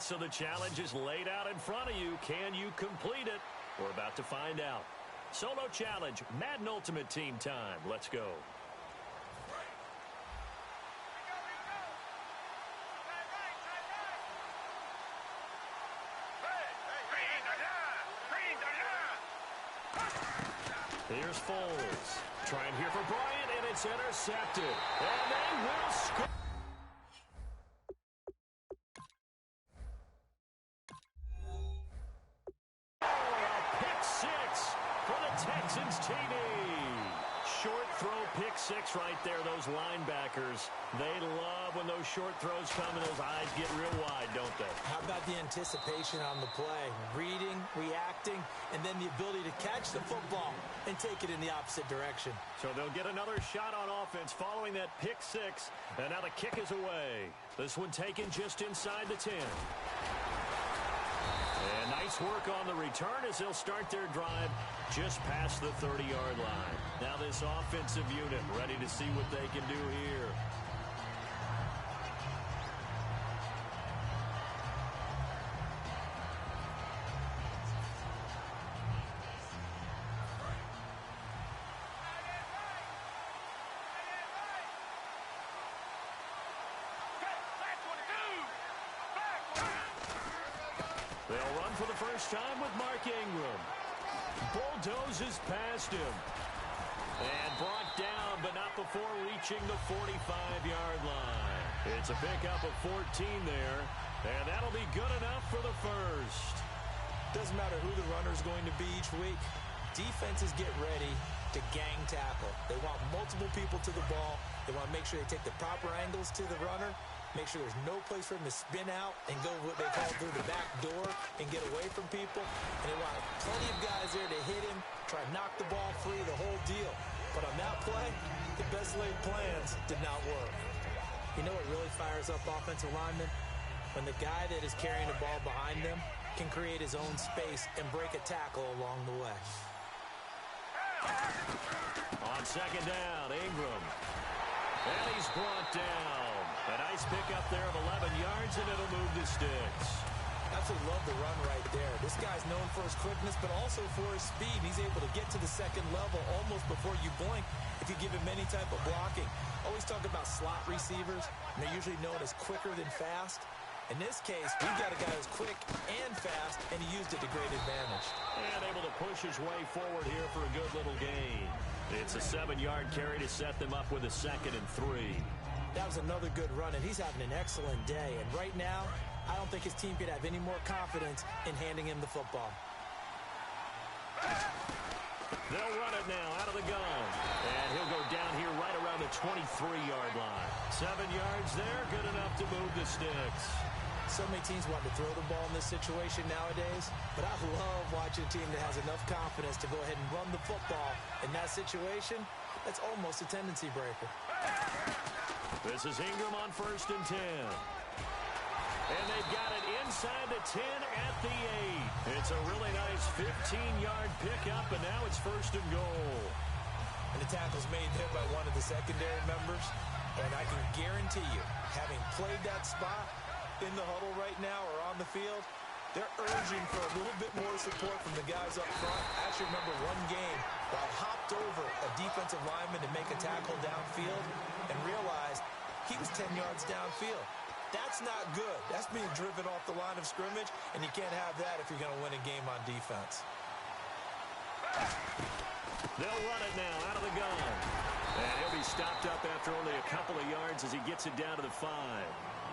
right, so the challenge is laid out in front of you. Can you complete it? We're about to find out. Solo challenge, Madden Ultimate Team time. Let's go. Here's Foles. Trying here for Bryant, and it's intercepted. And they will score. Texans TD. Short throw, pick six right there. Those linebackers, they love when those short throws come and those eyes get real wide, don't they? How about the anticipation on the play? Reading, reacting, and then the ability to catch the football and take it in the opposite direction. So they'll get another shot on offense following that pick six. And now the kick is away. This one taken just inside the 10. And nice work on the return as they'll start their drive just past the 30-yard line. Now this offensive unit ready to see what they can do here. They'll run for the first time with Mark Ingram. Bulldozes past him. And brought down, but not before reaching the 45-yard line. It's a pickup of 14 there, and that'll be good enough for the first. Doesn't matter who the runner's going to be each week. Defenses get ready to gang tackle. They want multiple people to the ball. They want to make sure they take the proper angles to the runner. Make sure there's no place for him to spin out and go what they call through the back door and get away from people. And they want plenty of guys there to hit him, try to knock the ball free, the whole deal. But on that play, the best laid plans did not work. You know what really fires up offensive linemen? When the guy that is carrying the ball behind them can create his own space and break a tackle along the way. On second down, Ingram. And he's brought down. A nice pickup there of 11 yards, and it'll move the sticks. Absolutely love the run right there. This guy's known for his quickness, but also for his speed. He's able to get to the second level almost before you blink if you give him any type of blocking. Always talk about slot receivers, and they're usually known as quicker than fast. In this case, we've got a guy who's quick and fast, and he used it to great advantage. And able to push his way forward here for a good little gain. It's a 7-yard carry to set them up with a 2nd and 3. That was another good run, and he's having an excellent day. And right now, I don't think his team could have any more confidence in handing him the football. They'll run it now out of the gun. And he'll go down here right around the 23-yard line. 7 yards there, good enough to move the sticks. So many teams want to throw the ball in this situation nowadays, but I love watching a team that has enough confidence to go ahead and run the football. In that situation, that's almost a tendency breaker. This is Ingram on 1st and 10. And they've got it inside the 10 at the 8. It's a really nice 15-yard pickup, and now it's 1st and goal. And the tackle's made there by one of the secondary members. And I can guarantee you, having played that spot in the huddle right now or on the field, they're urging for a little bit more support from the guys up front. I actually remember one game where I hopped over a defensive lineman to make a tackle downfield and realized he was 10 yards downfield. That's not good. That's being driven off the line of scrimmage, and you can't have that if you're going to win a game on defense. They'll run it now out of the gun. And he'll be stopped up after only a couple of yards as he gets it down to the 5.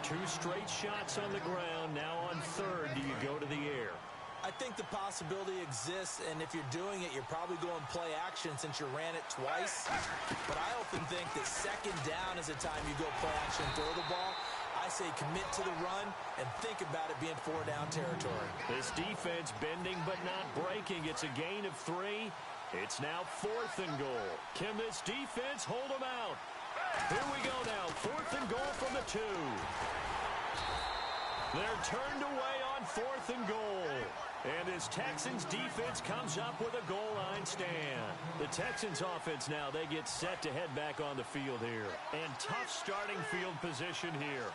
2 straight shots on the ground. Now on 3rd, do you go to the air? I think the possibility exists, and if you're doing it, you're probably going play action since you ran it twice. But I often think that 2nd down is the time you go play action and throw the ball. I say commit to the run and think about it being 4-down territory. This defense bending but not breaking. It's a gain of 3. It's now 4th and goal. Can this defense hold them out? Here we go now. 4th and goal from the 2. They're turned away on 4th and goal. And this Texans defense comes up with a goal line stand. The Texans offense now, they get set to head back on the field here. And tough starting field position here.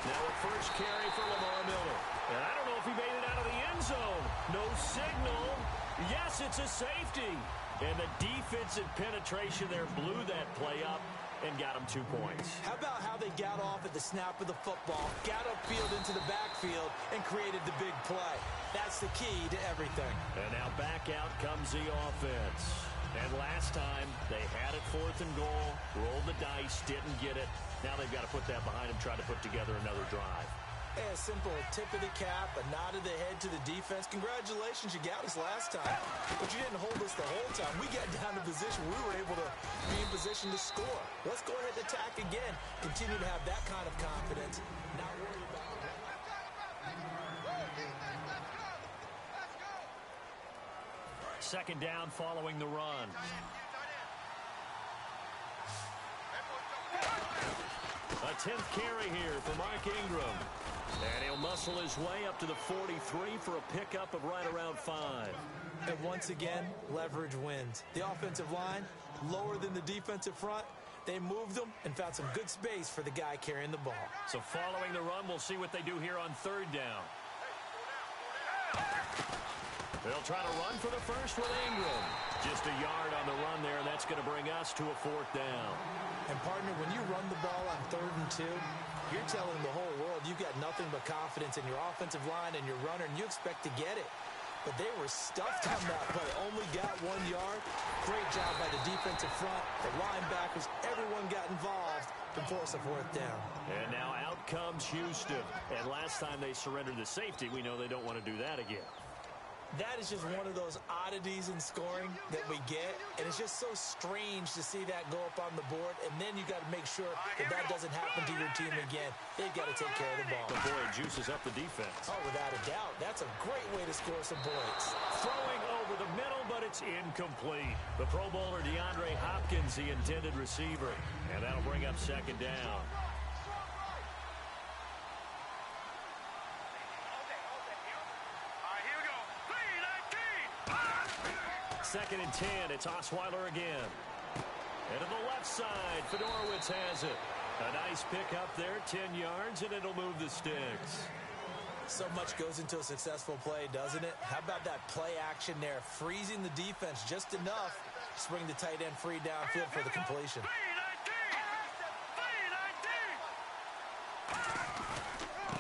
Now a first carry for Lamar Miller. And I don't know if he made it out of the end zone. No signal. Yes, it's a safety. And the defensive penetration there blew that play up and got him 2 points. How about how they got off at the snap of the football, got upfield into the backfield, and created the big play? That's the key to everything. And now back out comes the offense. And last time, they had it 4th and goal, rolled the dice, didn't get it. Now they've got to put that behind them, try to put together another drive. A simple tip of the cap, a nod of the head to the defense. Congratulations, you got us last time. But you didn't hold us the whole time. We got down to position. We were able to be in position to score. Let's go ahead and attack again. Continue to have that kind of confidence. Not worry about it. Second down following the run. A 10th carry here for Mark Ingram. And he'll muscle his way up to the 43 for a pickup of right around 5. And once again, leverage wins. The offensive line, lower than the defensive front. They moved them and found some good space for the guy carrying the ball. So following the run, we'll see what they do here on 3rd down. They'll try to run for the first with Ingram. Just a yard on the run there, and that's going to bring us to a 4th down. And, partner, when you run the ball on 3rd and 2, you're telling the whole world you've got nothing but confidence in your offensive line and your runner, and you expect to get it. But they were stuffed on that play. Only got 1 yard. Great job by the defensive front, the linebackers. Everyone got involved to force a 4th down. And now out comes Houston. And last time they surrendered the safety, we know they don't want to do that again. That is just one of those oddities in scoring that we get, and it's just so strange to see that go up on the board, and then you got to make sure that that doesn't happen to your team again. They've got to take care of the ball. The boy juices up the defense. Oh, without a doubt. That's a great way to score some points. Throwing over the middle, but it's incomplete. The Pro Bowler DeAndre Hopkins, the intended receiver, and that'll bring up 2nd down. Second and 10, it's Osweiler again. And to the left side, Fedorowicz has it. A nice pickup there, 10 yards, and it'll move the sticks. So much goes into a successful play, doesn't it? How about that play action there, freezing the defense just enough to bring the tight end free downfield for the completion.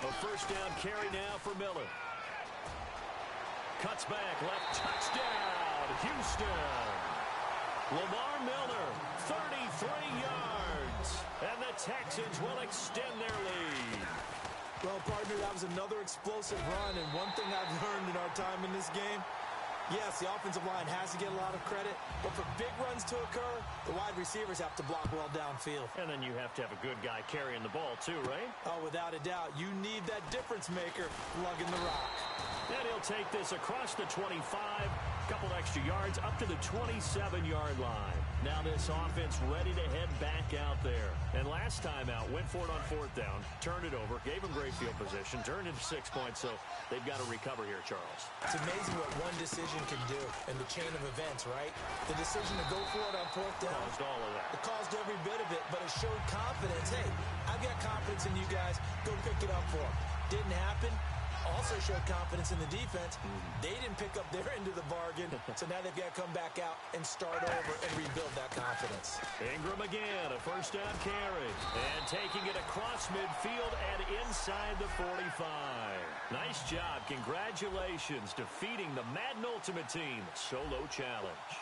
A first down carry now for Miller. Cuts back, left, touchdown. Houston. Lamar Miller, 33 yards. And the Texans will extend their lead. Well, partner, that was another explosive run. And one thing I've learned in our time in this game, yes, the offensive line has to get a lot of credit. But for big runs to occur, the wide receivers have to block well downfield. And then you have to have a good guy carrying the ball too, right? Oh, without a doubt. You need that difference maker lugging the rock. And he'll take this across the 25, a couple extra yards, up to the 27-yard line. Now this offense ready to head back out there. And last time out, went for it on 4th down, turned it over, gave them great field position, turned into 6 points, so they've got to recover here, Charles. It's amazing what one decision can do in the chain of events, right? The decision to go for it on 4th down. Caused all of that. It caused every bit of it, but it showed confidence. Hey, I've got confidence in you guys. Go pick it up for them. Didn't happen. Also showed confidence in the defense. They didn't pick up their end of the bargain, so now they've got to come back out and start over and rebuild that confidence. Ingram again, a first down carry. And taking it across midfield and inside the 45. Nice job. Congratulations defeating the Madden Ultimate Team solo challenge.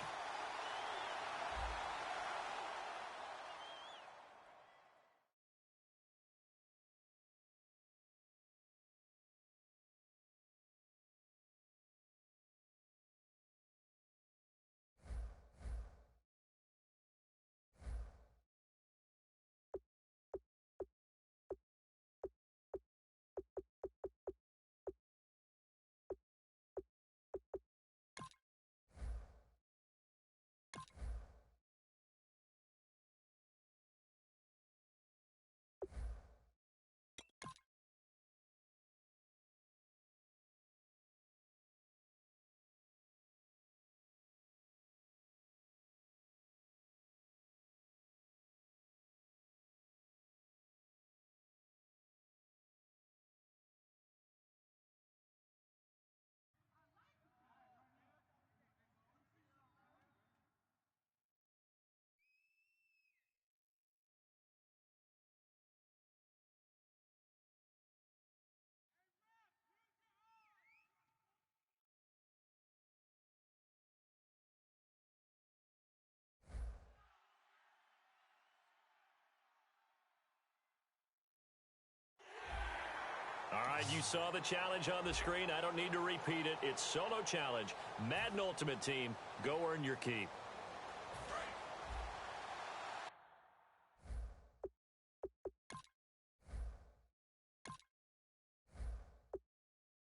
right, you saw the challenge on the screen. I don't need to repeat it. It's solo challenge. Madden Ultimate Team, go earn your keep.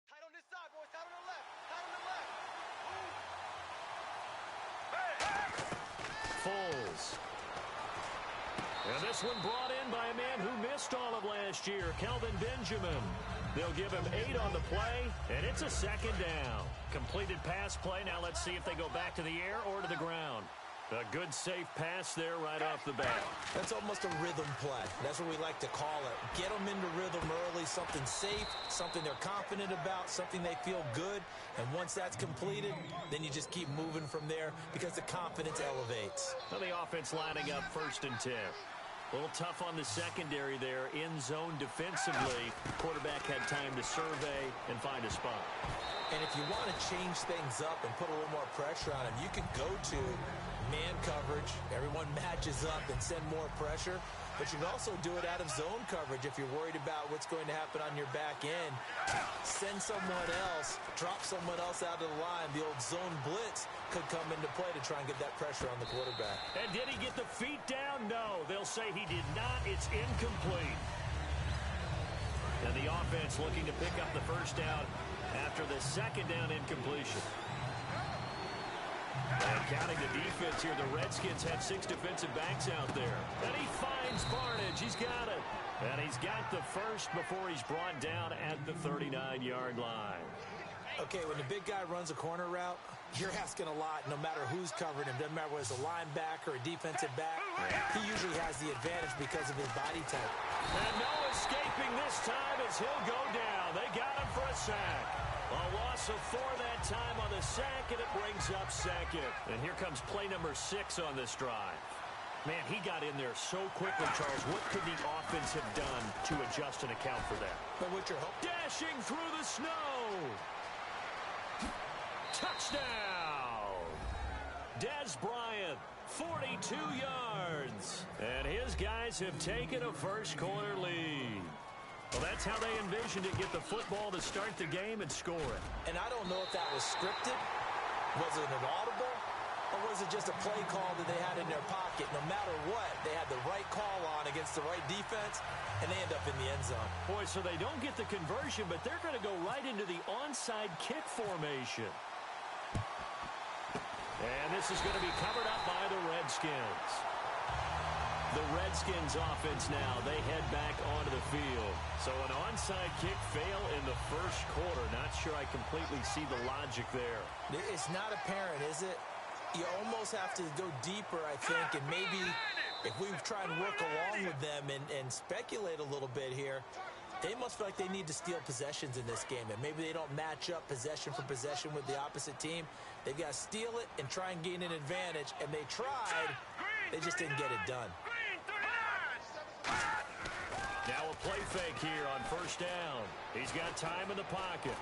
Tight on this side, boys. Tight on the left. Tight on the left. Foles. And this one brought in by a man who missed all of last year, Kelvin Benjamin. They'll give him 8 on the play, and it's a second down. Completed pass play. Now let's see if they go back to the air or to the ground. A good, safe pass there right off the bat. That's almost a rhythm play. That's what we like to call it. Get them into rhythm early, something safe, something they're confident about, something they feel good. And once that's completed, then you just keep moving from there because the confidence elevates. Well, the offense lining up 1st and 10. A little tough on the secondary there. In zone defensively. Quarterback had time to survey and find a spot. And if you want to change things up and put a little more pressure on him, you can go to man coverage. Everyone matches up and send more pressure. But you can also do it out of zone coverage if you're worried about what's going to happen on your back end. Send someone else, drop someone else out of the line. The old zone blitz could come into play to try and get that pressure on the quarterback. And did he get the feet down? No. They'll say he did not. It's incomplete. And the offense looking to pick up the first down after the second down incompletion. And counting the defense here, the Redskins had 6 defensive backs out there. And he finds Barnage. He's got it. And he's got the first before he's brought down at the 39-yard line. Okay, when the big guy runs a corner route, you're asking a lot no matter who's covering him. Doesn't matter whether it's a linebacker or a defensive back. He usually has the advantage because of his body type. And no escaping this time as he'll go down. They got him for a sack. A loss of 4 that time on the sack, and it brings up second. And here comes play number 6 on this drive. Man, he got in there so quickly, Charles. What could the offense have done to adjust and account for that? But what's your hope? Dashing through the snow. Touchdown. Dez Bryant, 42 yards. And his guys have taken a first-quarter lead. Well, that's how they envisioned it, get the football to start the game and score it. And I don't know if that was scripted, was it an audible, or was it just a play call that they had in their pocket? No matter what, they had the right call on against the right defense, and they end up in the end zone. Boy, so they don't get the conversion, but they're going to go right into the onside kick formation. And this is going to be covered up by the Redskins. The Redskins offense now, they head back onto the field. So an onside kick fail in the first quarter. Not sure I completely see the logic there. It's not apparent, is it? You almost have to go deeper, I think, and maybe if we try and work along with them and speculate a little bit here, they must feel like they need to steal possessions in this game, and maybe they don't match up possession for possession with the opposite team. They've got to steal it and try and gain an advantage, and they tried. They just didn't get it done. Now a play fake here on first down. He's got time in the pocket.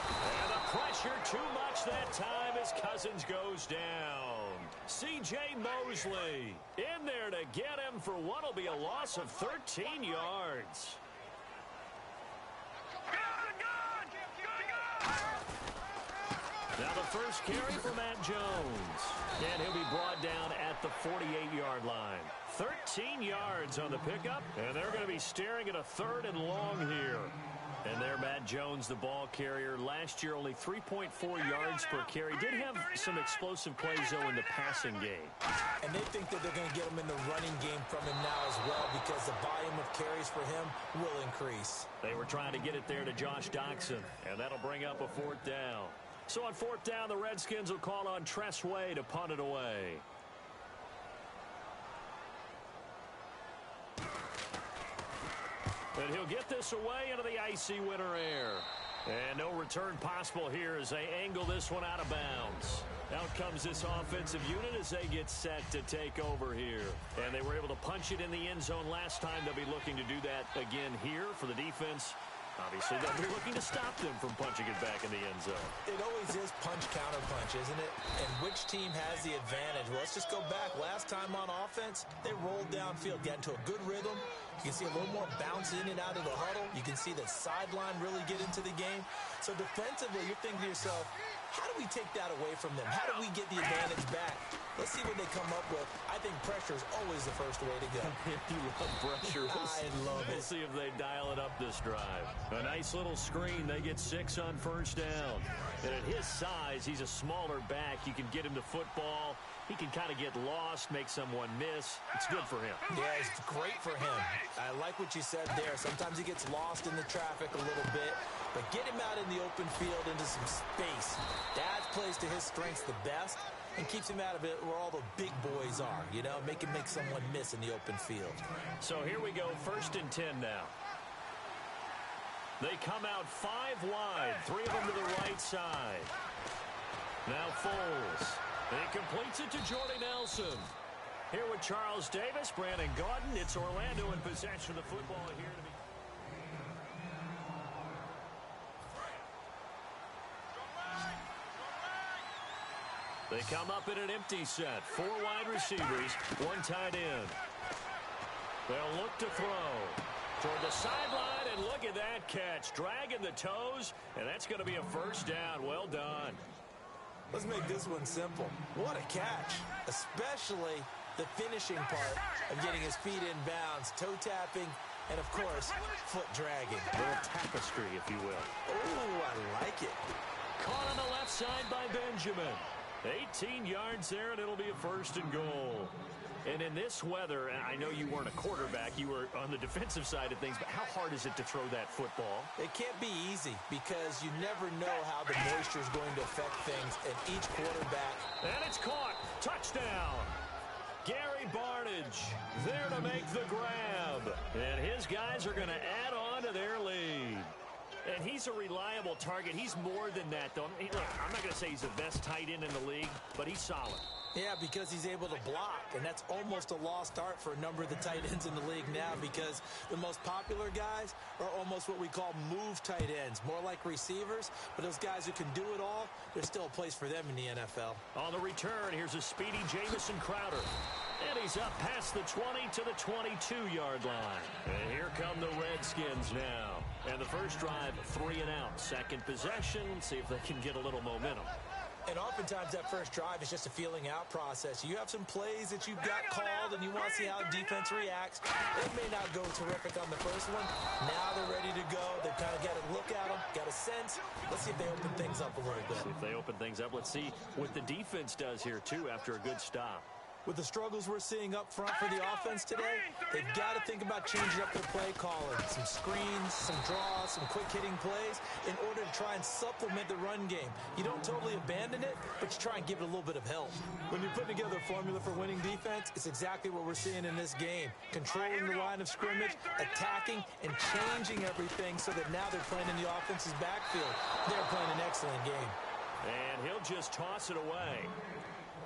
And the pressure too much that time as Cousins goes down. C.J. Mosley in there to get him for what will be a loss of 13 yards. Now the first carry for Matt Jones. And he'll be brought down at the 48-yard line. 13 yards on the pickup, and they're going to be staring at a 3rd and long here. And there, Matt Jones, the ball carrier. Last year, only 3.4 yards per carry. Did have some explosive plays, though, in the passing game. And they think that they're going to get him in the running game from him now as well because the volume of carries for him will increase. They were trying to get it there to Josh Doxson, and that'll bring up a 4th down. So on 4th down, the Redskins will call on Tress Way to punt it away. And he'll get this away into the icy winter air. And no return possible here as they angle this one out of bounds. Out comes this offensive unit as they get set to take over here. And they were able to punch it in the end zone last time. They'll be looking to do that again here for the defense. Obviously, they'll be looking to stop them from punching it back in the end zone. It always is punch-counter-punch, isn't it? And which team has the advantage? Well, let's just go back. Last time on offense, they rolled downfield, got into a good rhythm. You can see a little more bounce in and out of the huddle. You can see the sideline really get into the game. So defensively, you're thinking to yourself, how do we take that away from them? How do we get the advantage back? Let's see what they come up with. I think pressure is always the first way to go. You love pressure. I love it. We'll see if they dial it up this drive. A nice little screen. They get 6 on first down. And at his size, he's a smaller back. You can get him to football. He can kind of get lost, make someone miss. It's good for him. Yeah, it's great for him. I like what you said there. Sometimes he gets lost in the traffic a little bit. But get him out in the open field into some space. That plays to his strengths the best and keeps him out of it where all the big boys are, you know, make him make someone miss in the open field. So here we go, 1st and 10 now. They come out 5 wide, 3 of them to the right side. Now Foles. He completes it to Jordy Nelson. Here with Charles Davis, Brandon Gaudin. It's Orlando in possession of the football here to be. They come up in an empty set. 4 wide receivers, 1 tight end. They'll look to throw toward the sideline, and look at that catch. Dragging the toes, and that's going to be a first down. Well done. Let's make this one simple. What a catch, especially the finishing part of getting his feet in bounds, toe tapping, and, of course, foot dragging. A little tapestry, if you will. Oh, I like it. Caught on the left side by Benjamin. 18 yards there, and it'll be a 1st and goal. And in this weather, and I know you weren't a quarterback, you were on the defensive side of things, but how hard is it to throw that football? It can't be easy because you never know how the moisture is going to affect things, and each quarterback. And it's caught. Touchdown. Gary Barnidge there to make the grab. And his guys are going to add on to their lead. And he's a reliable target. He's more than that, though. Look, I'm not going to say he's the best tight end in the league, but he's solid. Yeah, because he's able to block, and that's almost a lost art for a number of the tight ends in the league now because the most popular guys are almost what we call move tight ends, more like receivers, but those guys who can do it all, there's still a place for them in the NFL. On the return, here's a speedy Jamison Crowder. And he's up past the 20 to the 22-yard line. And here come the Redskins now. And the first drive, 3 and out. Second possession, see if they can get a little momentum. And oftentimes that first drive is just a feeling out process. You have some plays that you've got called and you want to see how the defense reacts. It may not go terrific on the first one. Now they're ready to go. They've kind of got a look at them, got a sense. Let's see if they open things up a little bit. See if they open things up. Let's see what the defense does here, too, after a good stop. With the struggles we're seeing up front for the offense today, they've got to think about changing up their play calling. Some screens, some draws, some quick-hitting plays in order to try and supplement the run game. You don't totally abandon it, but you try and give it a little bit of help. When you're putting together a formula for winning defense, it's exactly what we're seeing in this game. Controlling the line of scrimmage, attacking, and changing everything so that now they're playing in the offense's backfield. They're playing an excellent game. And he'll just toss it away.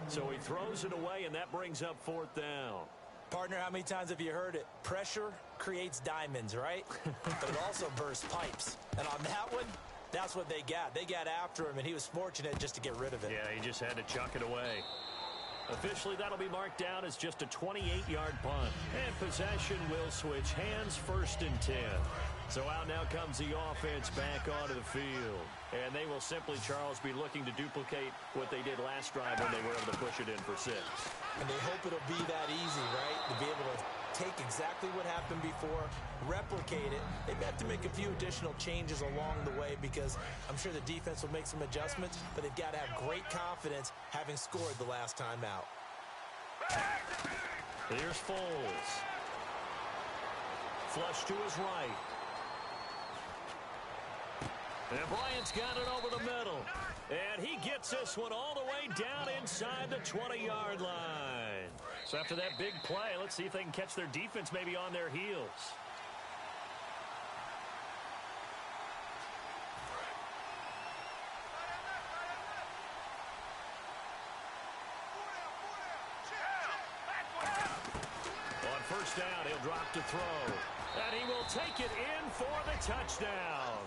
So he throws it away, and that brings up 4th down. Partner, how many times have you heard it? Pressure creates diamonds, right? But it also bursts pipes. And on that one, that's what they got. They got after him, and he was fortunate just to get rid of it. Yeah, he just had to chuck it away. Officially, that'll be marked down as just a 28-yard punt. And possession will switch hands, 1st and 10. So out now comes the offense back onto the field. And they will simply, Charles, be looking to duplicate what they did last drive when they were able to push it in for 6. And they hope it'll be that easy, right? To be able to take exactly what happened before, replicate it. They have to make a few additional changes along the way because I'm sure the defense will make some adjustments, but they've got to have great confidence having scored the last time out. Here's Foles. Flush to his right. And Bryant's got it over the middle. And he gets this one all the way down inside the 20-yard line. So after that big play, let's see if they can catch their defense maybe on their heels. On 1st down. He'll drop to throw. And he will take it in for the touchdown.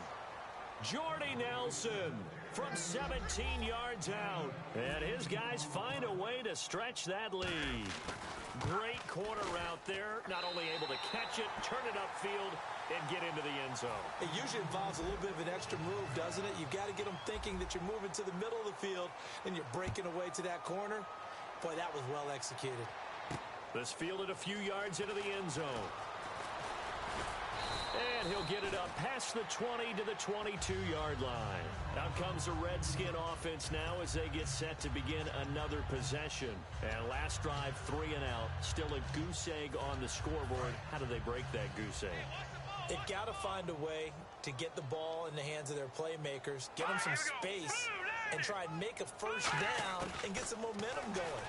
Jordy Nelson from 17 yards out. And his guys find a way to stretch that lead. Great corner route there. Not only able to catch it, turn it upfield, and get into the end zone. It usually involves a little bit of an extra move, doesn't it? You've got to get them thinking that you're moving to the middle of the field and you're breaking away to that corner. Boy, that was well executed. This fielded a few yards into the end zone. And he'll get it up past the 20 to the 22-yard line. Out comes the Redskin offense now as they get set to begin another possession. And last drive, 3 and out. Still a goose egg on the scoreboard. How do they break that goose egg? They've got to find a way to get the ball in the hands of their playmakers, get them some space, and try and make a first down and get some momentum going.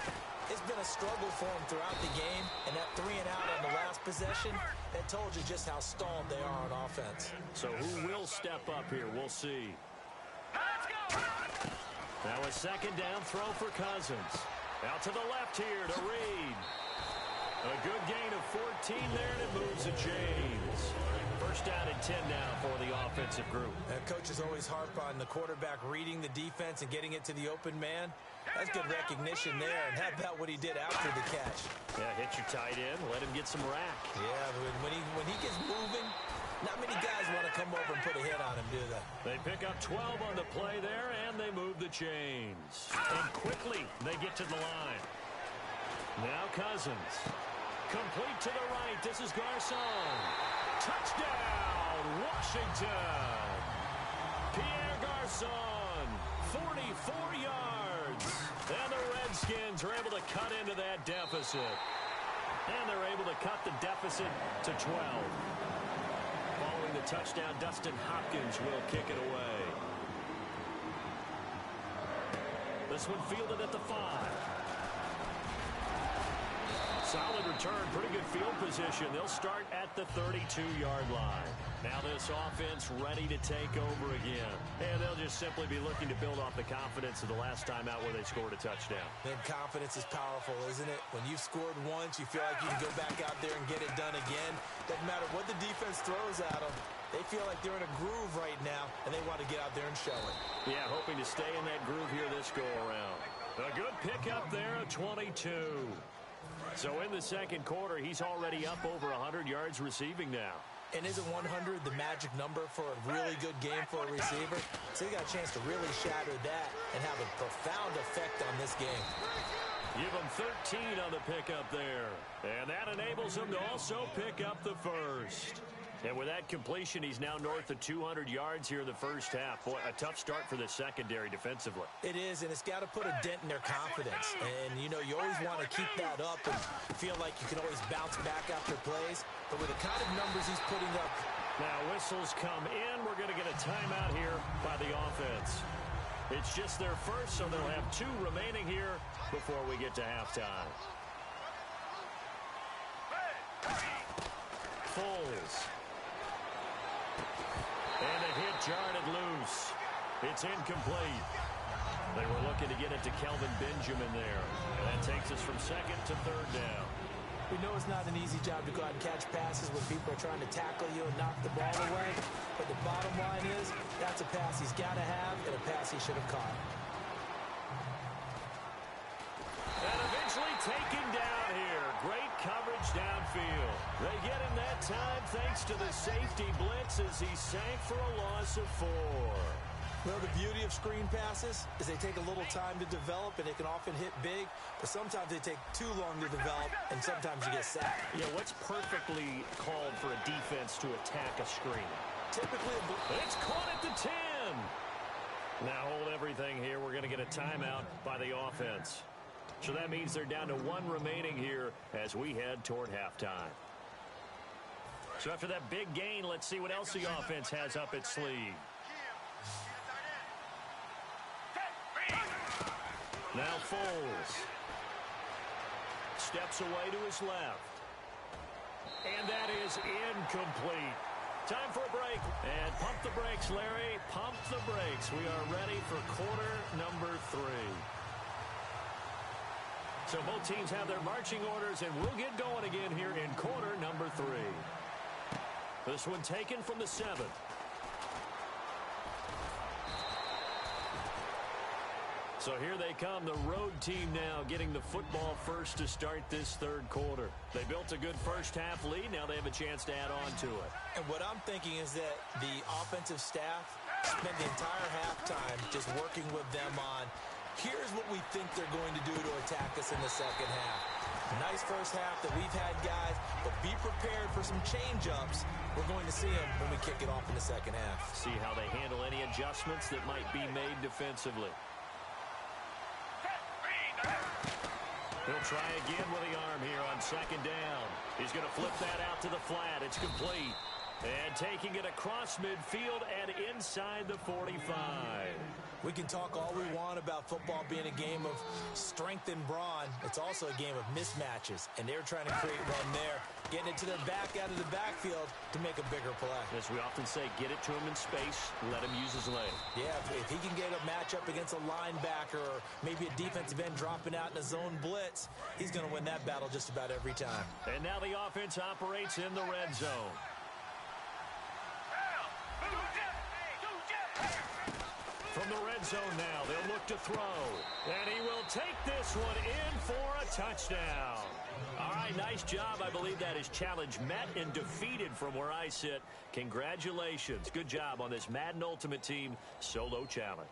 It's been a struggle for them throughout the game, and that 3 and out on the last possession, that told you just how stalled they are on offense. So who will step up here? We'll see. Now a second down throw for Cousins. Out to the left here to Reed. A good gain of 14 there, and it moves to James. First down and 10 now for the offensive group. Coaches always harp on the quarterback reading the defense and getting it to the open man. That's good recognition there. And how about what he did after the catch? Yeah, hit your tight end, let him get some rack. Yeah, when he gets moving, not many guys want to come over and put a hit on him, do they? They pick up 12 on the play there, and they move the chains. And quickly, they get to the line. Now Cousins. Complete to the right. This is Garcon. Touchdown, Washington. Pierre Garcon, 44 yards. And the Redskins are able to cut into that deficit. And they're able to cut the deficit to 12. Following the touchdown, Dustin Hopkins will kick it away. This one fielded at the 5. Solid return, pretty good field position. They'll start at the 32-yard line. Now this offense ready to take over again. And they'll just simply be looking to build off the confidence of the last time out where they scored a touchdown. Man, confidence is powerful, isn't it? When you've scored once, you feel like you can go back out there and get it done again. Doesn't matter what the defense throws at them. They feel like they're in a groove right now, and they want to get out there and show it. Yeah, hoping to stay in that groove here this go-around. A good pickup there, a 22. So in the second quarter, he's already up over 100 yards receiving now. And isn't 100 the magic number for a really good game for a receiver? So he got a chance to really shatter that and have a profound effect on this game. Give him 13 on the pickup there. And that enables him to also pick up the first. And with that completion, he's now north of 200 yards here in the first half. Boy, a tough start for the secondary defensively. It is, and it's got to put a dent in their confidence. And, you know, you always want to keep that up and feel like you can always bounce back after plays. But with the kind of numbers he's putting up. Now whistles come in. We're going to get a timeout here by the offense. It's just their first, so they'll have 2 remaining here before we get to halftime. Foles. And a hit jarred it loose. It's incomplete. They were looking to get it to Kelvin Benjamin there. And that takes us from second to third down. We know it's not an easy job to go out and catch passes when people are trying to tackle you and knock the ball away. But the bottom line is, that's a pass he's got to have and a pass he should have caught. And eventually taken down here. Great coverage downfield. They get him that time thanks to the safety blitz as he sank for a loss of 4. Well, the beauty of screen passes is they take a little time to develop, and they can often hit big, but sometimes they take too long to develop, and sometimes you get sacked. Yeah, what's perfectly called for a defense to attack a screen? Typically, it's caught at the 10. Now hold everything here. We're going to get a timeout by the offense. So that means they're down to 1 remaining here as we head toward halftime. So after that big gain, let's see what else the offense has up its sleeve. Now Foles. Steps away to his left. And that is incomplete. Time for a break. And pump the brakes, Larry. Pump the brakes. We are ready for quarter number 3. So both teams have their marching orders, and we'll get going again here in quarter This one taken from the 7. So here they come, the road team now getting the football first to start this third quarter. They built a good first-half lead. Now they have a chance to add on to it. And what I'm thinking is that the offensive staff spent the entire halftime just working with them on, here's what we think they're going to do to attack us in the second half. Nice first half that we've had, guys, but be prepared for some change-ups. We're going to see them when we kick it off in the second half. See how they handle any adjustments that might be made defensively. He'll try again with the arm here on second down. He's going to flip that out to the flat. It's complete. And taking it across midfield and inside the 45. We can talk all we want about football being a game of strength and brawn. It's also a game of mismatches, and they're trying to create one there, getting it to their back out of the backfield to make a bigger play. As we often say, get it to him in space, let him use his leg. Yeah, if he can get a matchup against a linebacker or maybe a defensive end dropping out in a zone blitz, he's going to win that battle just about every time. And now the offense operates in the red zone. From the red zone now, they'll look to throw. And he will take this one in for a touchdown. All right, nice job. I believe that is challenge met and defeated from where I sit. Congratulations. Good job on this Madden Ultimate Team solo challenge.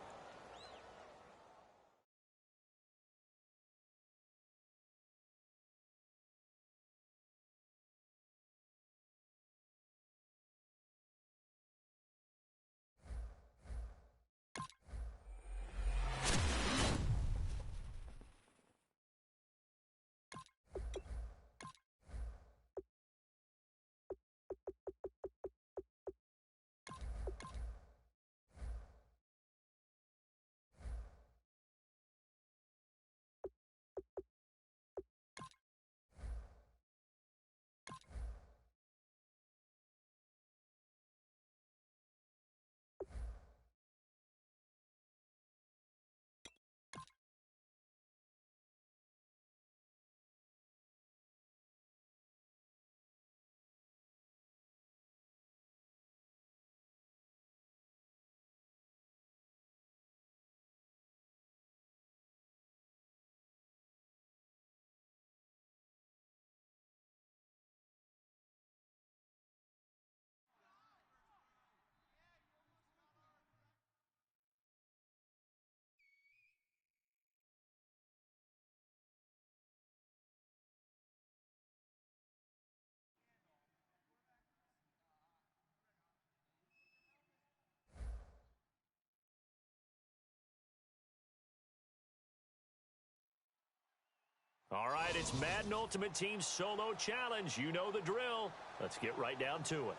All right, it's Madden Ultimate Team Solo Challenge. You know the drill. Let's get right down to it.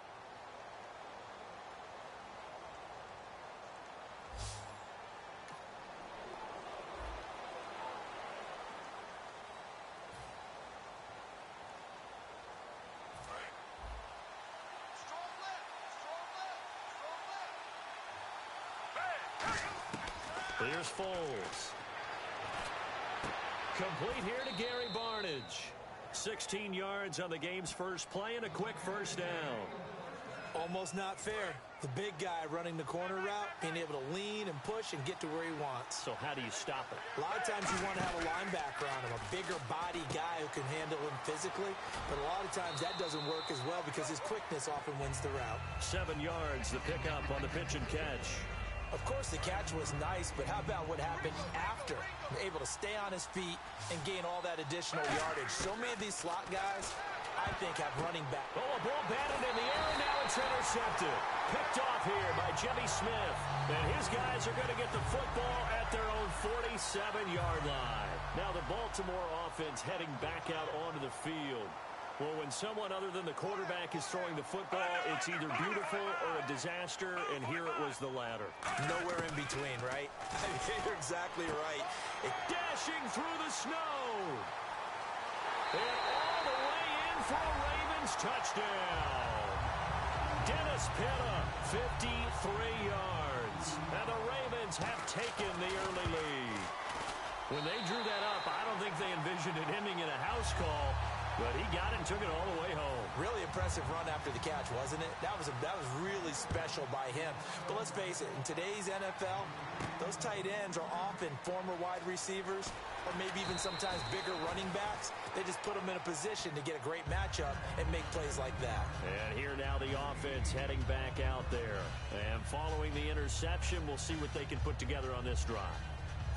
Here's Foles. Complete here to Gary Barnage. 16 yards on the game's first play and a quick first down. Almost not fair. The big guy running the corner route, being able to lean and push and get to where he wants. So how do you stop it? A lot of times you want to have a linebacker on him, a bigger body guy who can handle him physically. But a lot of times that doesn't work as well because his quickness often wins the route. 7 yards, the pickup on the pitch and catch. Of course, the catch was nice, but how about what happened after? Able to stay on his feet and gain all that additional yardage. So many of these slot guys, I think, have running back. Oh, a ball batted in the air, and now it's intercepted. Picked off here by Jimmy Smith. And his guys are going to get the football at their own 47-yard line. Now the Baltimore offense heading back out onto the field. Well, when someone other than the quarterback is throwing the football, it's either beautiful or a disaster, and here it was the latter. Nowhere in between, right? You're exactly right. Dashing through the snow. And all the way in for a Ravens touchdown. Dennis Pitta, 53 yards. And the Ravens have taken the early lead. When they drew that up, I don't think they envisioned it ending in a house call. But he got it and took it all the way home. Really impressive run after the catch, wasn't it? That was really special by him. But let's face it, in today's NFL, those tight ends are often former wide receivers or maybe even sometimes bigger running backs. They just put them in a position to get a great matchup and make plays like that. And here now the offense heading back out there. And following the interception, we'll see what they can put together on this drive.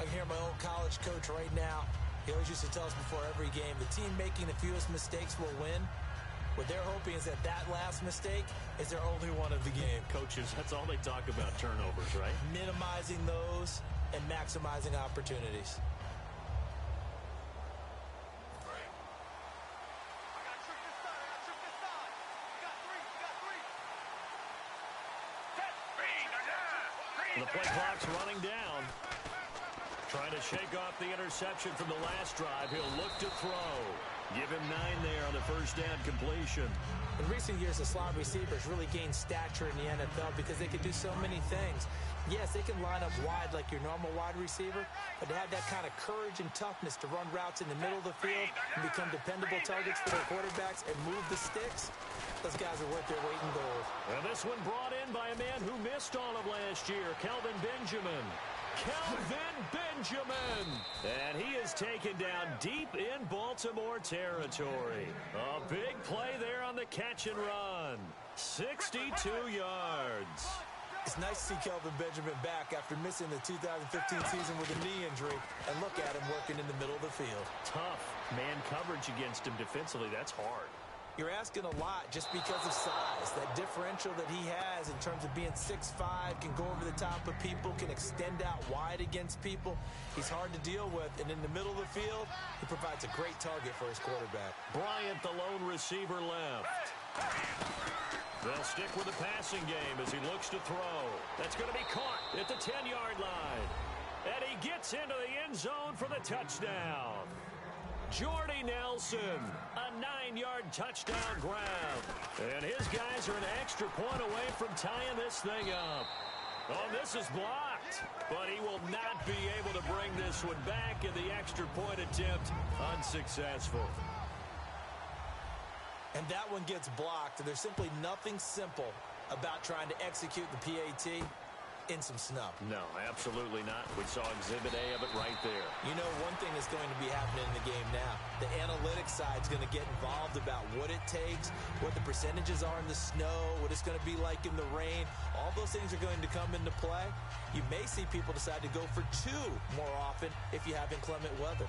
I can hear my old college coach right now. He always used to tell us before every game, the team making the fewest mistakes will win. What they're hoping is that last mistake is their only one of the game. Coaches, that's all they talk about, turnovers, right? Minimizing those and maximizing opportunities. The play clock's running down. Trying to shake off the interception from the last drive. He'll look to throw. Give him 9 there on the first down completion. In recent years, the slot receivers really gained stature in the NFL because they can do so many things. Yes, they can line up wide like your normal wide receiver, but to have that kind of courage and toughness to run routes in the middle of the field and become dependable targets for their quarterbacks and move the sticks, those guys are worth their weight in gold. And this one brought in by a man who missed all of last year, Kelvin Benjamin. Kelvin Benjamin. And he is taken down deep in Baltimore territory. A big play there on the catch and run. 62 yards. It's nice to see Kelvin Benjamin back after missing the 2015 season with a knee injury. And look at him working in the middle of the field. Tough man coverage against him defensively. That's hard. You're asking a lot just because of size. That differential that he has in terms of being 6'5", can go over the top of people, can extend out wide against people. He's hard to deal with, and in the middle of the field, he provides a great target for his quarterback. Bryant, the lone receiver, left. They'll stick with the passing game as he looks to throw. That's going to be caught at the 10-yard line. And he gets into the end zone for the touchdown. Jordy Nelson, a 9-yard touchdown grab. And his guys are an extra point away from tying this thing up. Oh, this is blocked. But he will not be able to bring this one back, and the extra point attempt unsuccessful. And that one gets blocked. There's simply nothing simple about trying to execute the PAT in some snub. No, absolutely not. We saw Exhibit A of it right there. You know, one thing is going to be happening in the game now. The analytics side is going to get involved about what it takes, what the percentages are in the snow, what it's going to be like in the rain. All those things are going to come into play. You may see people decide to go for 2 more often if you have inclement weather.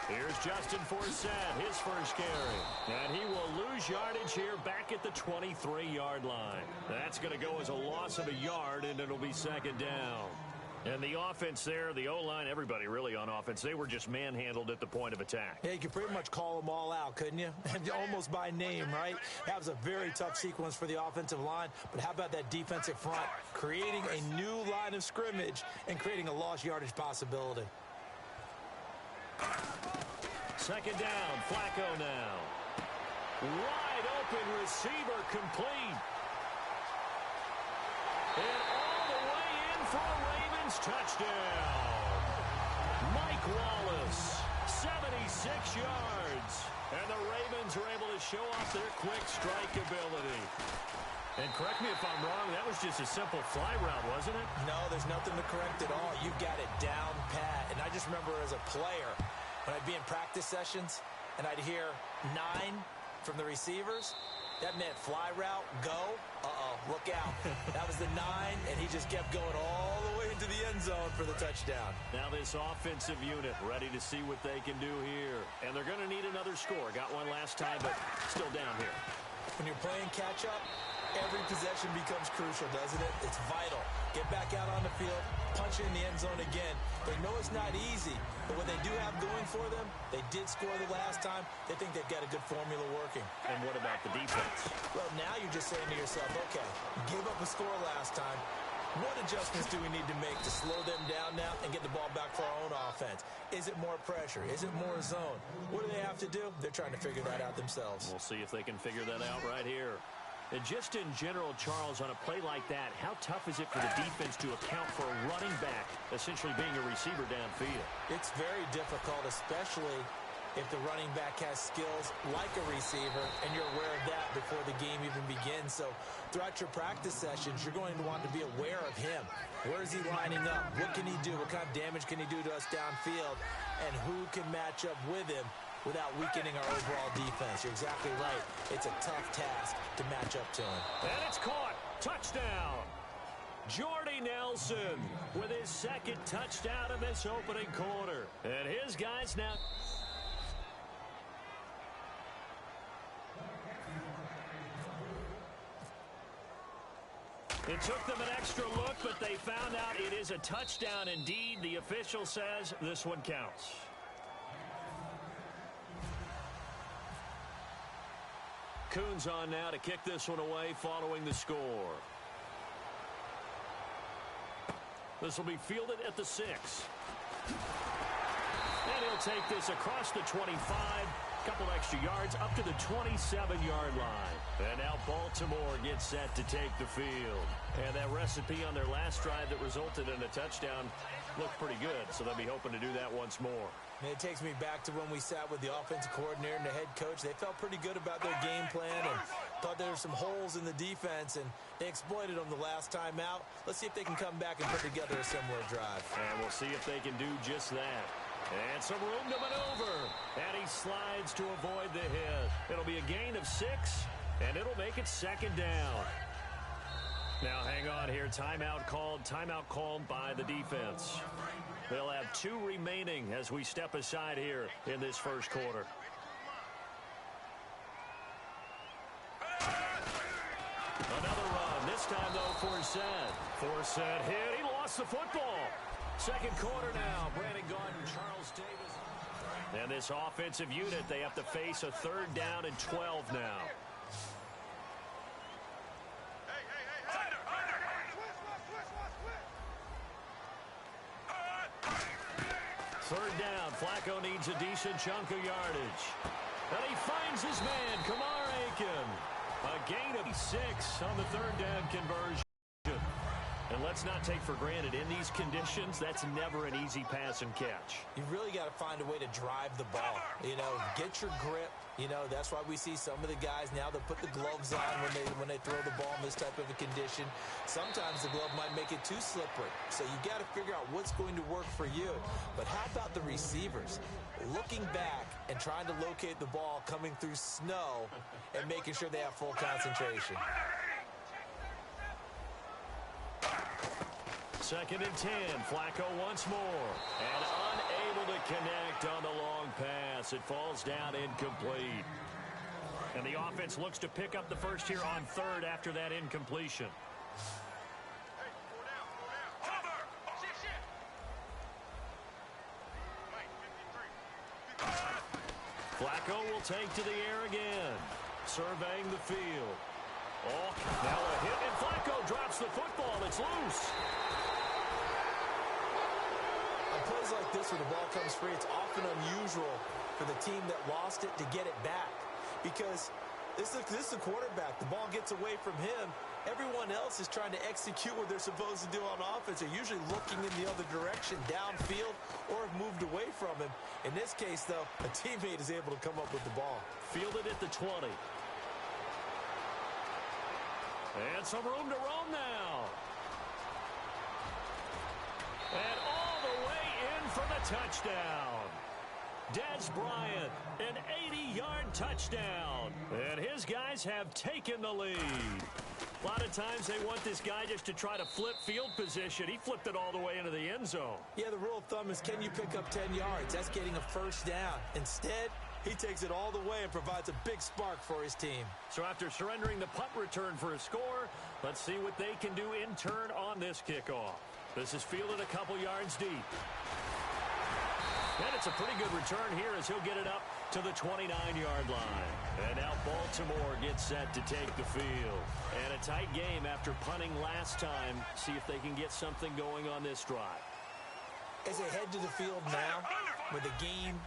Here's Justin Forsett, his first carry. And he will lose yardage here back at the 23-yard line. That's going to go as a loss of a yard, and it'll be second down. And the offense there, the O-line, everybody really on offense, they were just manhandled at the point of attack. Yeah, you could pretty much call them all out, couldn't you? Almost by name, right? That was a very tough sequence for the offensive line. But how about that defensive front? Creating a new line of scrimmage and creating a lost yardage possibility. Second down, Flacco now. Wide open receiver complete. And all the way in for a Ravens touchdown. Mike Wallace, 76 yards. And the Ravens are able to show off their quick strike ability. And correct me if I'm wrong, that was just a simple fly route, wasn't it? No, there's nothing to correct at all. You got it down pat. And I just remember as a player, when I'd be in practice sessions and I'd hear 9 from the receivers, that meant fly route, go. Look out. That was the 9, and he just kept going all the way into the end zone for the touchdown. Now this offensive unit ready to see what they can do here. And they're going to need another score. Got one last time, but still down here. When you're playing catch-up, every possession becomes crucial, doesn't it? It's vital. Get back out on the field, punch it in the end zone again. They know it's not easy, but what they do have going for them, they did score the last time. They think they've got a good formula working. And what about the defense? Well, now you're just saying to yourself, okay, give up a score last time. What adjustments do we need to make to slow them down now and get the ball back for our own offense? Is it more pressure? Is it more zone? What do they have to do? They're trying to figure that out themselves. We'll see if they can figure that out right here. And just in general, Charles, on a play like that, how tough is it for the defense to account for a running back essentially being a receiver downfield? It's very difficult, especially if the running back has skills like a receiver, and you're aware of that before the game even begins. So throughout your practice sessions, you're going to want to be aware of him. Where is he lining up? What can he do? What kind of damage can he do to us downfield? And who can match up with him without weakening our overall defense? You're exactly right. It's a tough task to match up to him. And it's caught. Touchdown. Jordy Nelson with his second touchdown in this opening quarter. And his guys now... It took them an extra look, but they found out it is a touchdown indeed. The official says this one counts. Coons on now to kick this one away following the score. This will be fielded at the 6. And he'll take this across the 25. Couple extra yards up to the 27-yard line. And now Baltimore gets set to take the field. And that recipe on their last drive that resulted in a touchdown looked pretty good, so they'll be hoping to do that once more. And it takes me back to when we sat with the offensive coordinator and the head coach. They felt pretty good about their game plan and thought there were some holes in the defense, and they exploited them the last time out. Let's see if they can come back and put together a similar drive. And we'll see if they can do just that. And some room to maneuver. And he slides to avoid the hit. It'll be a gain of 6, and it'll make it second down. Now hang on here. Timeout called by the defense. They'll have 2 remaining as we step aside here in this first quarter. Another run. This time, though, Forsett hit. He lost the football. Second quarter now. Brandon Gordon, Charles Davis. And this offensive unit, they have to face a 3rd down and 12 now. Third down. Flacco needs a decent chunk of yardage. And he finds his man, Kamar Aiken. A gain of 6 on the 3rd down conversion. And let's not take for granted, in these conditions, that's never an easy pass and catch. You really got to find a way to drive the ball. You know, get your grip. You know, that's why we see some of the guys now that put the gloves on when they throw the ball in this type of a condition. Sometimes the glove might make it too slippery. So you got to figure out what's going to work for you. But how about the receivers? Looking back and trying to locate the ball coming through snow and making sure they have full concentration. 2nd and 10. Flacco once more. And unable to connect on the long pass. It falls down incomplete. And the offense looks to pick up the first here on 3rd after that incompletion. Flacco will take to the air again. Surveying the field. Oh, now a hit, and Flacco drops the football. It's loose. On plays like this where the ball comes free, it's often unusual for the team that lost it to get it back. Because this is the quarterback. The ball gets away from him. Everyone else is trying to execute what they're supposed to do on offense. They're usually looking in the other direction, downfield, or have moved away from him. In this case, though, a teammate is able to come up with the ball. Fielded at the 20. And some room to roam now. And all the way in for the touchdown. Des Bryant, an 80-yard touchdown. And his guys have taken the lead. A lot of times they want this guy just to try to flip field position. He flipped it all the way into the end zone. Yeah, the rule of thumb is, can you pick up 10 yards? That's getting a first down. Instead, he takes it all the way and provides a big spark for his team. So after surrendering the punt return for a score, let's see what they can do in turn on this kickoff. This is fielded a couple yards deep. And it's a pretty good return here as he'll get it up to the 29-yard line. And now Baltimore gets set to take the field. And a tight game after punting last time. See if they can get something going on this drive. As they head to the field now, with the game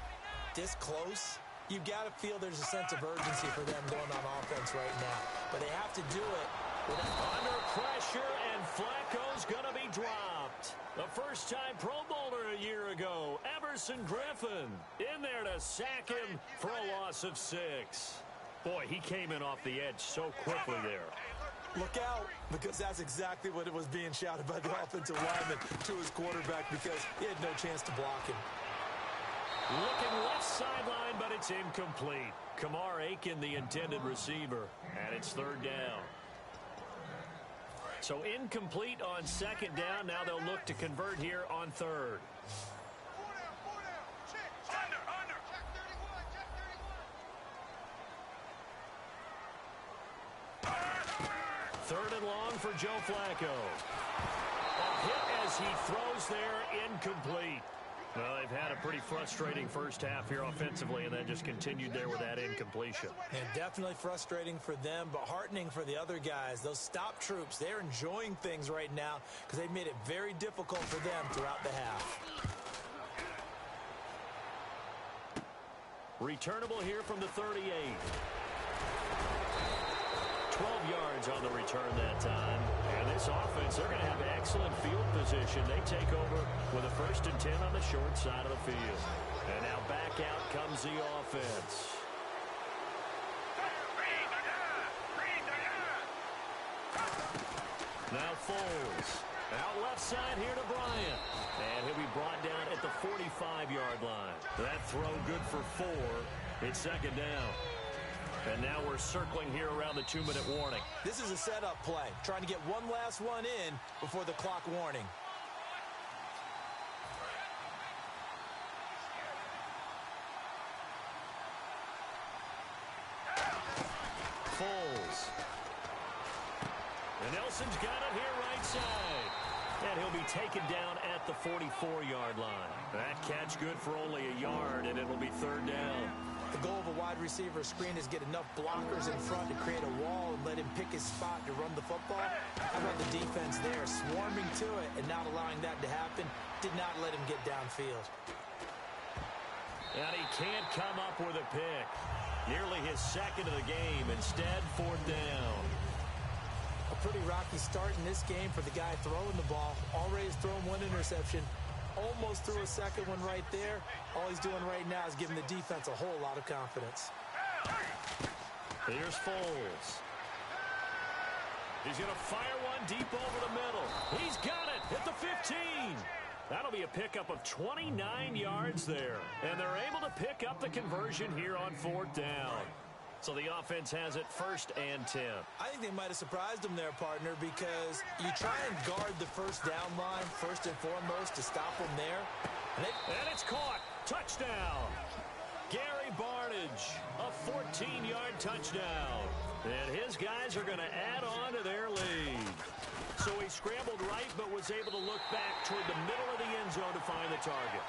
this close, you've got to feel there's a sense of urgency for them going on offense right now. But they have to do it under pressure, and Flacco's going to be dropped. The first-time Pro Bowler a year ago, Everson Griffin, in there to sack him for a loss of 6. Boy, he came in off the edge so quickly there. Look out, because that's exactly what it was being shouted by the offensive lineman to his quarterback, because he had no chance to block him. Looking left sideline, but it's incomplete. Kamar Aiken, the intended receiver, and it's third down. So incomplete on second down. Now they'll look to convert here on third. Third and long for Joe Flacco. A hit as he throws there, incomplete. Well, they've had a pretty frustrating first half here offensively, and then just continued there with that incompletion. And definitely frustrating for them, but heartening for the other guys. Those stop troops, they're enjoying things right now because they've made it very difficult for them throughout the half. Returnable here from the 38. 12 yards on the return that time. And this offense, they're going to have excellent field position. They take over with a 1st and 10 on the short side of the field. And now back out comes the offense. Now Foles. Out left side here to Bryant. And he'll be brought down at the 45-yard line. That throw good for 4. It's second down. And now we're circling here around the 2-minute warning. This is a setup play, trying to get one last one in before the clock warning. Foles. And Nelson's got it here right side. And he'll be taken down at the 44-yard line. That catch good for only a yard, and it'll be third down. The goal of a wide receiver screen is get enough blockers in front to create a wall and let him pick his spot to run the football. How about the defense there, swarming to it and not allowing that to happen? Did not let him get downfield. And he can't come up with a pick. Nearly his second of the game. Instead, fourth down. A pretty rocky start in this game for the guy throwing the ball. Already has thrown one interception. Almost threw a second one right there. All he's doing right now is giving the defense a whole lot of confidence. Here's Foles. He's going to fire one deep over the middle. He's got it at the 15. That'll be a pickup of 29 yards there. And they're able to pick up the conversion here on fourth down. So the offense has it 1st and 10. I think they might have surprised them there, partner, because you try and guard the first down line first and foremost to stop them there. And it's caught. Touchdown. Gary Barnidge, a 14-yard touchdown. And his guys are going to add on to their lead. So he scrambled right but was able to look back toward the middle of the end zone to find the target.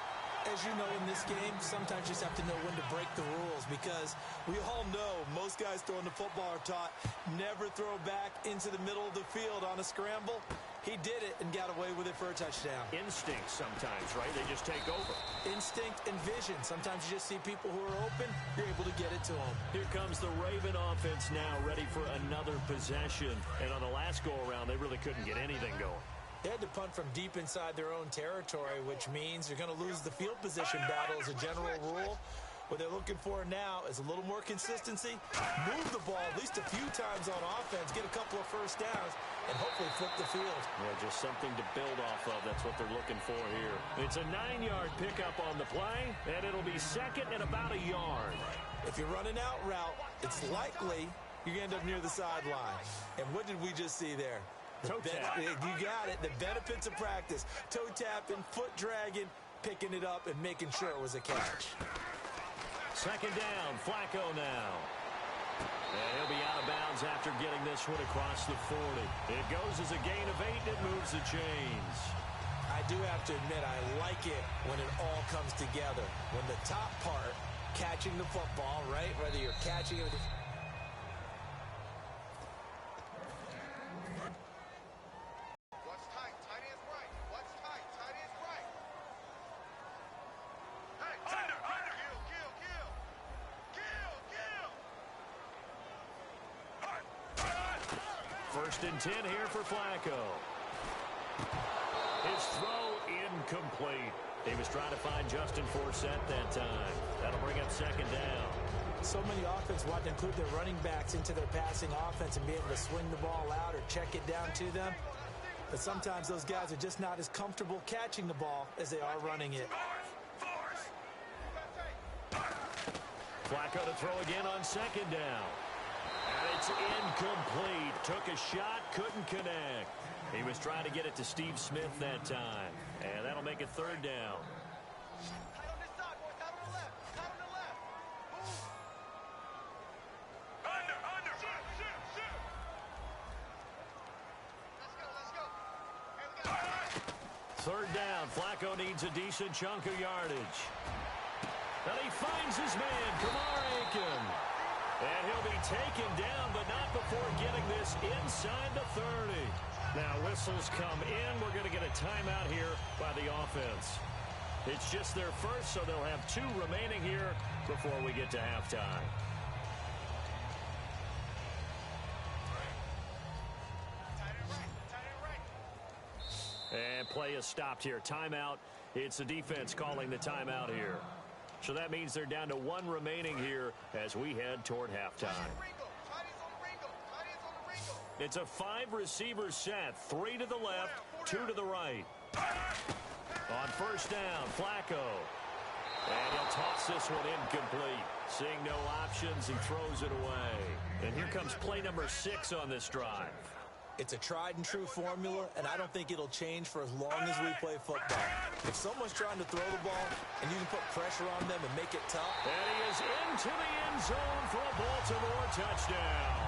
As you know, in this game, sometimes you just have to know when to break the rules, because we all know most guys throwing the football are taught never throw back into the middle of the field on a scramble. He did it and got away with it for a touchdown. Instinct sometimes, right? They just take over. Instinct and vision. Sometimes you just see people who are open, you're able to get it to them. Here comes the Raven offense now, ready for another possession. And on the last go-around, they really couldn't get anything going. They had to punt from deep inside their own territory, which means you're going to lose the field position battle as a general rule. What they're looking for now is a little more consistency, move the ball at least a few times on offense, get a couple of first downs, and hopefully flip the field. Yeah, just something to build off of. That's what they're looking for here. It's a 9-yard pickup on the play, and it'll be second and about a yard. If you're running out route, it's likely you're going to end up near the sideline. And what did we just see there? Toe tap. You got it. The benefits of practice. Toe tapping, foot dragging, picking it up, and making sure it was a catch. Second down, Flacco now. And he'll be out of bounds after getting this one across the 40. It goes as a gain of 8, and it moves the chains. I do have to admit, I like it when it all comes together. When the top part catching the football, right? Whether you're catching it. What's tight? Tight ends right. What's tight? Tight ends right. Hey, under. Kill. First and 10 here for Flacco. His throw incomplete. He was trying to find Justin Forsett that time. That'll bring up second down. So many offenses want to include their running backs into their passing offense and be able to swing the ball out or check it down to them. But sometimes those guys are just not as comfortable catching the ball as they are running it. Flacco to throw again on second down. And it's incomplete. Took a shot, couldn't connect. He was trying to get it to Steve Smith that time. And that'll make it third down. Tight on this side, boys. Tight on the left. Tight on the left. Move. Under. Shoot. Let's go. Hey, we got Third down. Flacco needs a decent chunk of yardage. And he finds his man, Kamar Aiken. And he'll be taken down, but not before getting this inside the 30. Now whistles come in. We're going to get a timeout here by the offense. It's just their first, so they'll have 2 remaining here before we get to halftime. And play is stopped here. Timeout. It's the defense calling the timeout here. So that means they're down to 1 remaining here as we head toward halftime. It's a 5-receiver set. 3 to the left, 2 to the right. On first down, Flacco. And he'll toss this one incomplete. Seeing no options, he throws it away. And here comes play number 6 on this drive. It's a tried-and-true formula, and I don't think it'll change for as long as we play football. If someone's trying to throw the ball and you can put pressure on them and make it tough. And he is into the end zone for a Baltimore touchdown.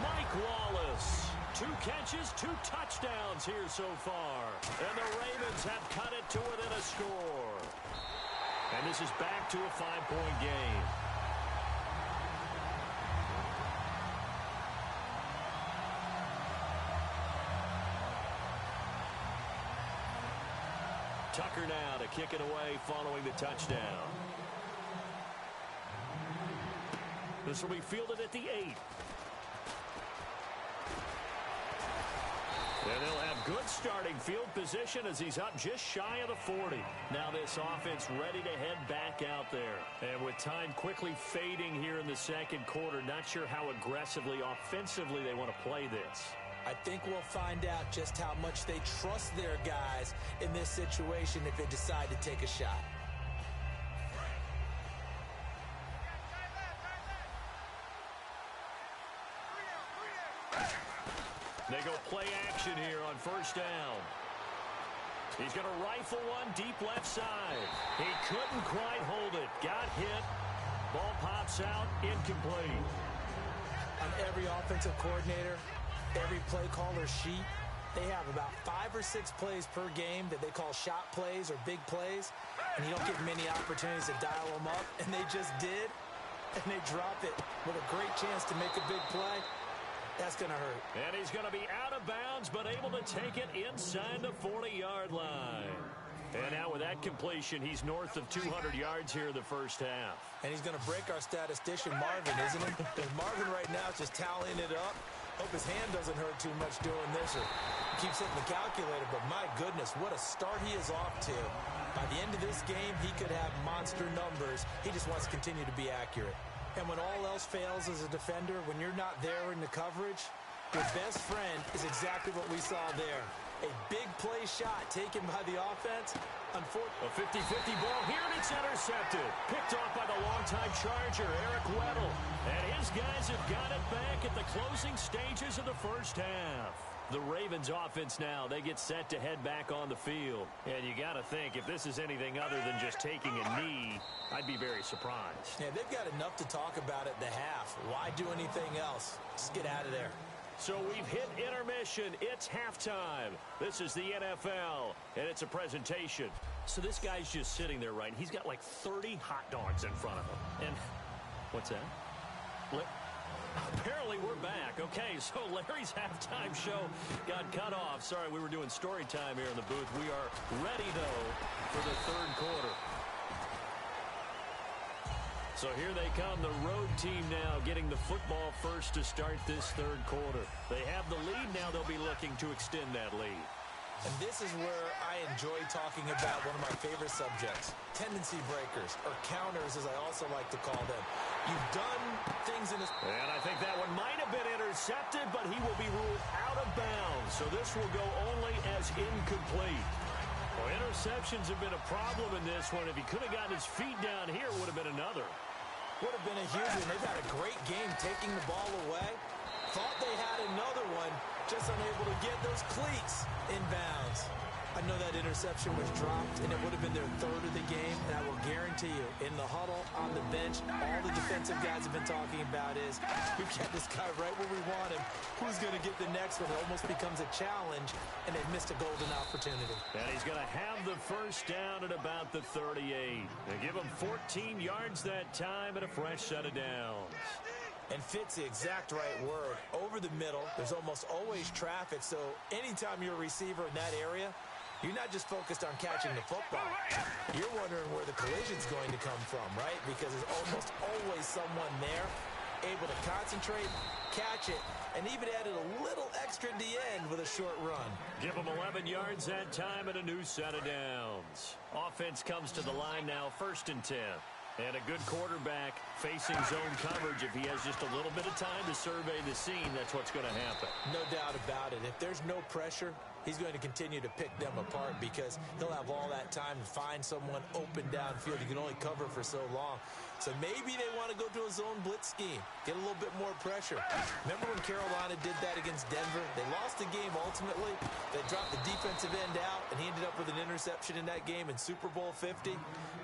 Mike Wallace. 2 catches, 2 touchdowns here so far. And the Ravens have cut it to within a score. And this is back to a 5-point game. Tucker now to kick it away following the touchdown. This will be fielded at the 8. And they'll have good starting field position as he's up just shy of the 40. Now this offense ready to head back out there. And with time quickly fading here in the second quarter, not sure how aggressively, offensively they want to play this. I think we'll find out just how much they trust their guys in this situation if they decide to take a shot. They go play action here on first down. He's going to rifle one deep left side. He couldn't quite hold it. Got hit. Ball pops out. Incomplete. On every offensive coordinator, every play caller sheet, they have about 5 or 6 plays per game that they call shot plays or big plays, and you don't get many opportunities to dial them up, and they just did, and they drop it with a great chance to make a big play. That's going to hurt. And he's going to be out of bounds, but able to take it inside the 40-yard line. And now with that completion, he's north of 200 yards here in the first half. And he's going to break our statistician, Marvin, isn't he? And Marvin right now is just tallying it up. Hope his hand doesn't hurt too much doing this, or keeps hitting the calculator, but my goodness, what a start he is off to. By the end of this game, he could have monster numbers. He just wants to continue to be accurate. And when all else fails as a defender, when you're not there in the coverage, your best friend is exactly what we saw there. A big play shot taken by the offense. A 50-50 ball here, and it's intercepted. Picked off by the longtime Charger, Eric Weddle. And his guys have got it back at the closing stages of the first half. The Ravens offense now, they get set to head back on the field. And you got to think, if this is anything other than just taking a knee, I'd be very surprised. Yeah, they've got enough to talk about at the half. Why do anything else? Just get out of there. So we've hit intermission. It's halftime. This is the NFL, and it's a presentation So this guy's just sitting there, right? He's got like 30 hot dogs in front of him. And what's that? Apparently we're back. Okay, so Larry's halftime show got cut off. Sorry, we were doing story time here in the booth. We are ready, though, for the third quarter. So here they come, the road team now getting the football first to start this third quarter. They have the lead now. They'll be looking to extend that lead. And this is where I enjoy talking about one of my favorite subjects, tendency breakers, or counters, as I also like to call them. You've done things in this... And I think that one might have been intercepted, but he will be ruled out of bounds. So this will go only as incomplete. Well, interceptions have been a problem in this one. If he could have gotten his feet down here, it would have been another. Would have been a huge one. They've had a great game taking the ball away. Thought they had another one, just unable to get those cleats in bounds. I know that interception was dropped, and it would have been their third of the game. And I will guarantee you, in the huddle, on the bench, all the defensive guys have been talking about is, we've got this guy right where we want him. Who's going to get the next one? It almost becomes a challenge, and they've missed a golden opportunity. And he's going to have the first down at about the 38. They give him 14 yards that time and a fresh set of downs. And fit's the exact right word. Over the middle, there's almost always traffic, so anytime you're a receiver in that area, you're not just focused on catching the football. You're wondering where the collision's going to come from, right? Because there's almost always someone there able to concentrate, catch it, and even added a little extra at the end with a short run. Give him 11 yards that time and a new set of downs. Offense comes to the line now, 1st and 10. And a good quarterback facing zone coverage. If he has just a little bit of time to survey the scene, that's what's going to happen. No doubt about it. If there's no pressure, he's going to continue to pick them apart because he'll have all that time to find someone open downfield. He can only cover for so long. So maybe they want to go to a zone blitz scheme, get a little bit more pressure. Remember when Carolina did that against Denver? They lost the game ultimately. They dropped the defensive end out, and he ended up with an interception in that game in Super Bowl 50.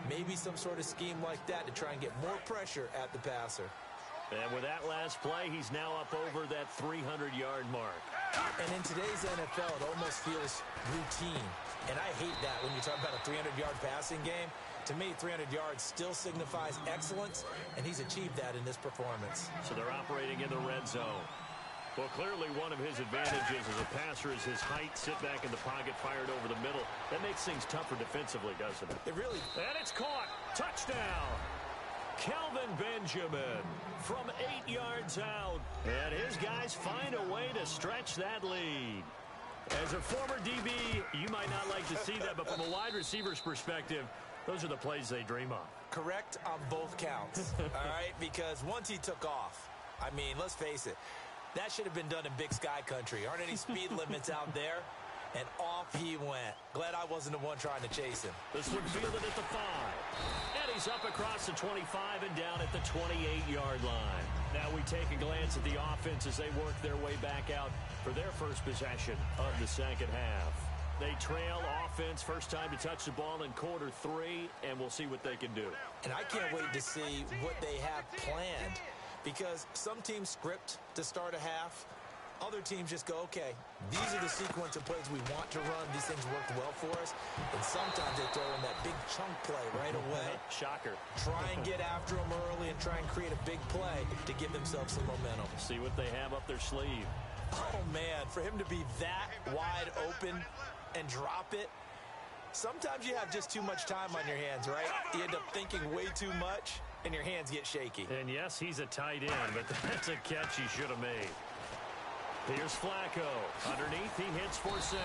Maybe some sort of scheme like that to try and get more pressure at the passer. And with that last play, he's now up over that 300-yard mark. And in today's NFL, it almost feels routine. And I hate that when you talk about a 300-yard passing game. To me, 300 yards still signifies excellence, and he's achieved that in this performance. So they're operating in the red zone. Well, clearly one of his advantages as a passer is his height, sit back in the pocket, fired over the middle. That makes things tougher defensively, doesn't it? It really... And it's caught. Touchdown. Kelvin Benjamin from 8 yards out. And his guys find a way to stretch that lead. As a former DB, you might not like to see that, but from a wide receiver's perspective, those are the plays they dream of. Correct on both counts, all right? Because once he took off, I mean, let's face it, that should have been done in Big Sky country. Aren't any speed limits out there? And off he went. Glad I wasn't the one trying to chase him. This one fielded at the 5. And he's up across the 25 and down at the 28-yard line. Now we take a glance at the offense as they work their way back out for their first possession of the second half. They trail offense, first time to touch the ball in quarter 3, and we'll see what they can do. And I can't wait to see what they have planned, because some teams script to start a half. Other teams just go, okay, these are the sequence of plays we want to run. These things worked well for us. And sometimes they throw in that big chunk play right away. Shocker. Try and get after them early and try and create a big play to give themselves some momentum. See what they have up their sleeve. Oh, man, for him to be that wide open and drop it. Sometimes you have just too much time on your hands, right? You end up thinking way too much, and your hands get shaky. And yes, he's a tight end, but that's a catch he should have made. Here's Flacco. Underneath, he hits for Sam.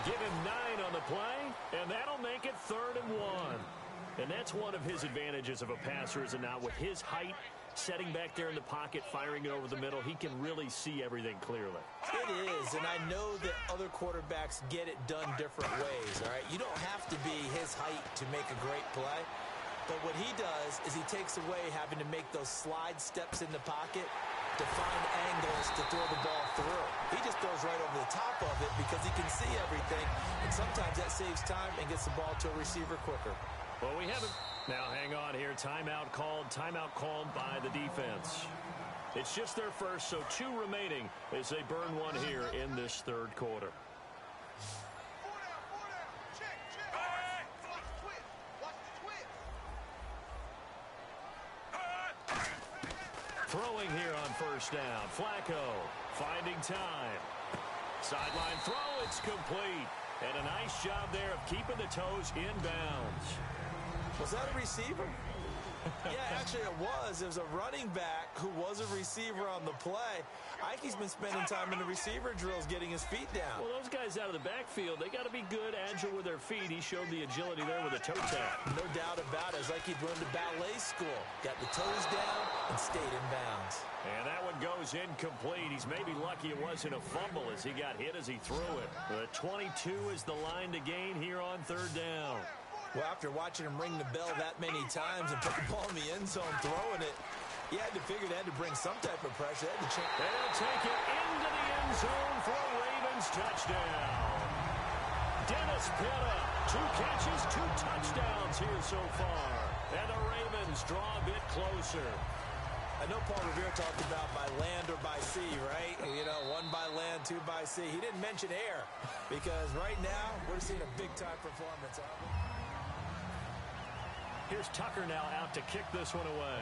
Give him 9 on the play, and that'll make it 3rd and 1. And that's one of his advantages of a passer, is it not? With his height, setting back there in the pocket, firing it over the middle, he can really see everything clearly. It is, and I know that other quarterbacks get it done different ways, all right? You don't have to be his height to make a great play, but what he does is he takes away having to make those slide steps in the pocket to find angles to throw the ball through. He just throws right over the top of it because he can see everything, and sometimes that saves time and gets the ball to a receiver quicker. Well, we haven't. Now, hang on here. Timeout called by the defense. It's just their first, so 2 remaining as they burn one here in this third quarter. first down. Flacco finding time. Sideline throw, it's complete. And a nice job there of keeping the toes in bounds. Was that a receiver? Yeah, actually it was. It was a running back who was a receiver on the play. Ike's been spending time in the receiver drills getting his feet down. Well, those guys out of the backfield, they got to be good, agile with their feet. He showed the agility there with a toe tap. No doubt about it. It's like he'd run to ballet school. Got the toes down and stayed in bounds. And that one goes incomplete. He's maybe lucky it wasn't a fumble as he got hit as he threw it. The 22 is the line to gain here on third down. Well, after watching him ring the bell that many times and put the ball in the end zone throwing it, he had to figure they had to bring some type of pressure. They had to change. They'll take it into the end zone for a Ravens touchdown. Dennis Pitta, 2 catches, 2 touchdowns here so far. And the Ravens draw a bit closer. I know Paul Revere talked about by land or by sea, right? You know, 1 by land, 2 by sea. He didn't mention air because right now we're seeing a big-time performance. Here's Tucker now out to kick this one away.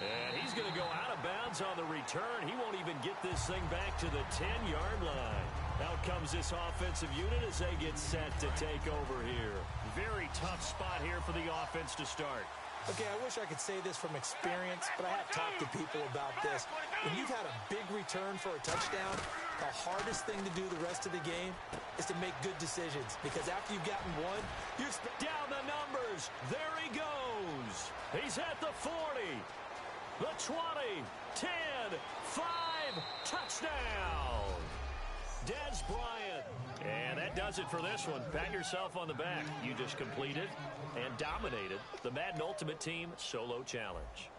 And he's going to go out of bounds on the return. He won't even get this thing back to the 10-yard line. Out comes this offensive unit as they get set to take over here. Very tough spot here for the offense to start. Okay, I wish I could say this from experience, but I have talked to people about this. When you've had a big return for a touchdown, the hardest thing to do the rest of the game is to make good decisions. Because after you've gotten one, you expect... Down the numbers. There he goes. He's at the 40, the 20, 10, 5, touchdown. Dez Bryant. And that does it for this one. Pat yourself on the back. You just completed and dominated the Madden Ultimate Team Solo Challenge.